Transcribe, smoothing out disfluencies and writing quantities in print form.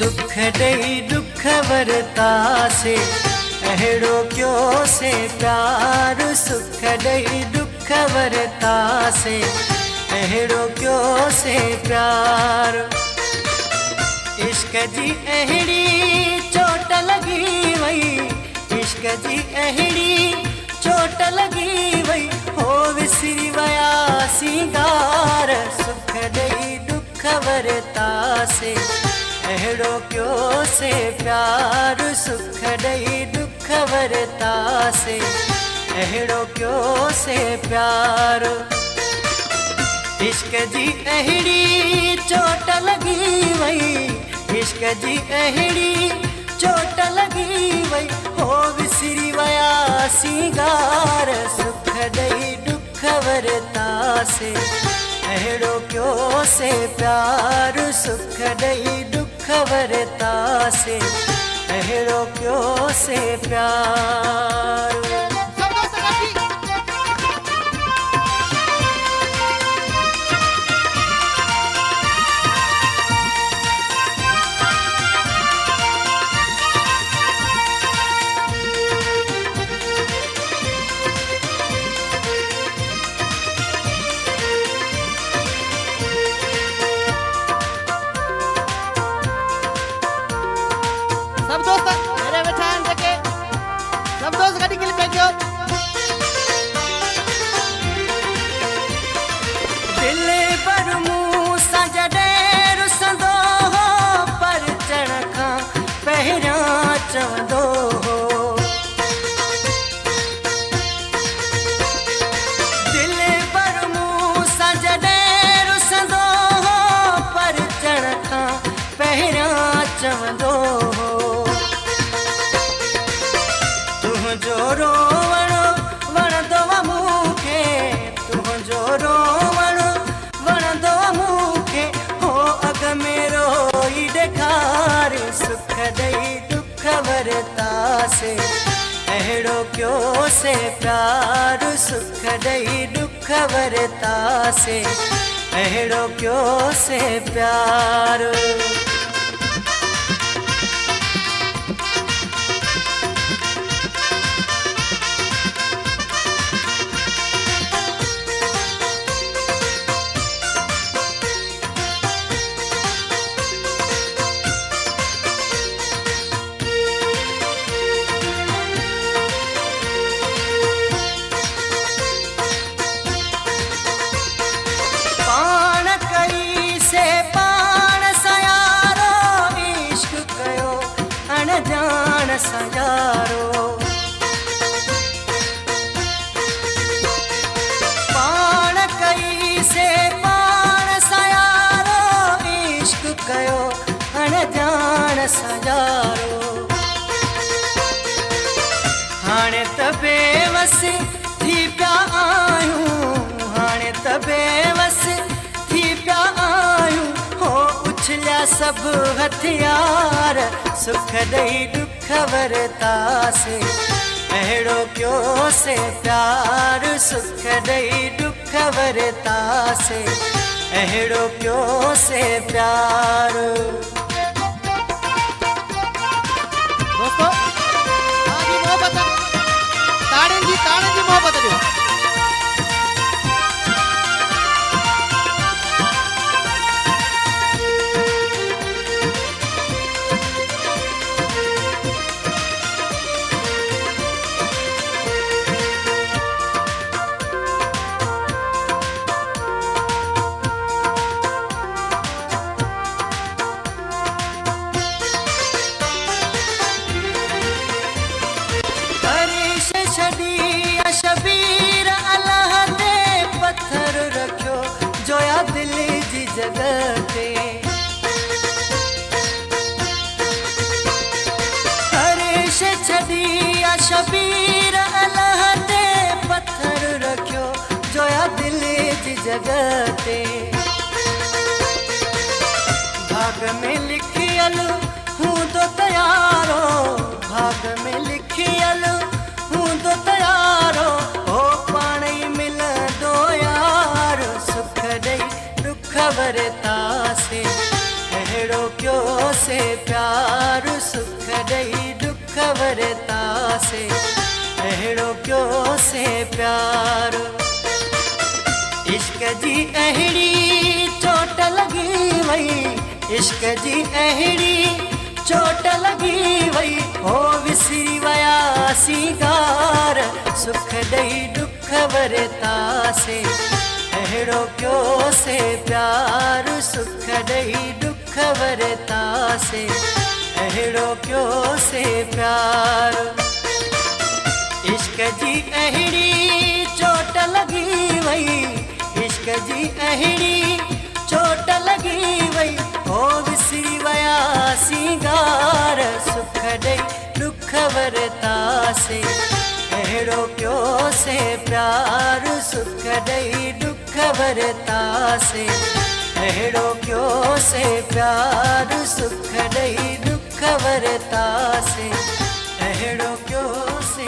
सुख दई दुख वरतासे, अहिड़ो क्यों से प्यार। सुख दई दुख वरतासे, अहिड़ो क्यों से प्यार। इश्क जी अहिड़ी चोट लगी वई, इश्क जी अहिड़ी चोट लगी वई, हो विसरी वया सिंगार। सुख दई दुख वरतासे, अहिड़ो क्यों से प्यार। सुख दई दुख वरतासे, अहिड़ो क्यों से प्यार। इश्क जी अहिड़ी चोट लगी वई, इश्क जी अहिड़ी चोट लगी वई, हो विसरी वया सिंगार। सुख दई दुख वरतासे, अहिड़ो क्यों से प्यार। सुख दई दुख वरतासे, अहिड़ो क्यों से प्यार। सब दोस्त मेरे बैठा हैं देखे, सब दोस्त गाड़ी के लिए भेजो। दिल पर मुँह सजडे रुसंदो हो, पर चढ़ खां पहिरियां चवंदो हो। दिल पर मुँह सजडे रुसंदो हो, पर चढ़ खां पहिरियां चवंदो हो। तुझो रोवण वणंदो मूंखे, तुझो रोवण वणंदो मूंखे, हो अग में रोई ॾेखार। सुख दई दुख वरतासे, अहिड़ो क्यों से प्यार। सुख दई दुख वरतासे, अहिड़ो क्यों से प्यार। पाण कई से पाण सयारो, इश्क कयो अनजान सयारो। पाण कई से पाण सयारो, इश्क कयो अनजान सयारो। हाणे त बेवस थी पिया आहियूं, हाणे त बेवस थी पिया आहियूं, हो उछलिया सभु हथियार। सुख दई दुख वरतासे, अहिड़ो क्यों से प्यार। सुख दई दुख वरतासे, अहिड़ो क्यों से प्यार। दोस्तों तव्हांजी मोहबत, ताड़ियुनि जी मोहबत ॾियो। हरीश छॾी शबीर अल्लाह ते पत्थर रखियो, जोया दिल जी जगह ते। हरीश छॾी शबीर अल्लाह ते पत्थर रखियो, जोया दिल जी जगह ते। भाग में लिखियल हूँ तो तयारो, भाग में लिखियल हूँ तो तयारो, हो पाण ई मिलंदो यार। सुख दई दुख वरतासे, अहिड़ो क्यों से से प्यार सुख ॾेई दुख वरता से अहिड़ो क्यों से प्यार इश्क जी अहिड़ी चोट लगी वई इश्क जी अहिड़ी चोट लगी वई हो विसरी वया सिंगार सुख ॾेई दुख वरता से अहिड़ो क्यों से प्यार सुख ॾेई दुख वरता से अहिड़ो क्यों से प्यार इश्क जी अहिड़ी चोट लगी वई इश्क जी अहिड़ी चोट लगी वई हो विसरी वया सिंगार सुख ॾेई दुख वरता से अहिड़ो क्यों से प्यार सुख ॾेई दुख वरता से अहिड़ो क्यों से प्यार सुख ॾेई दुख वरता से अहिड़ो क्यों से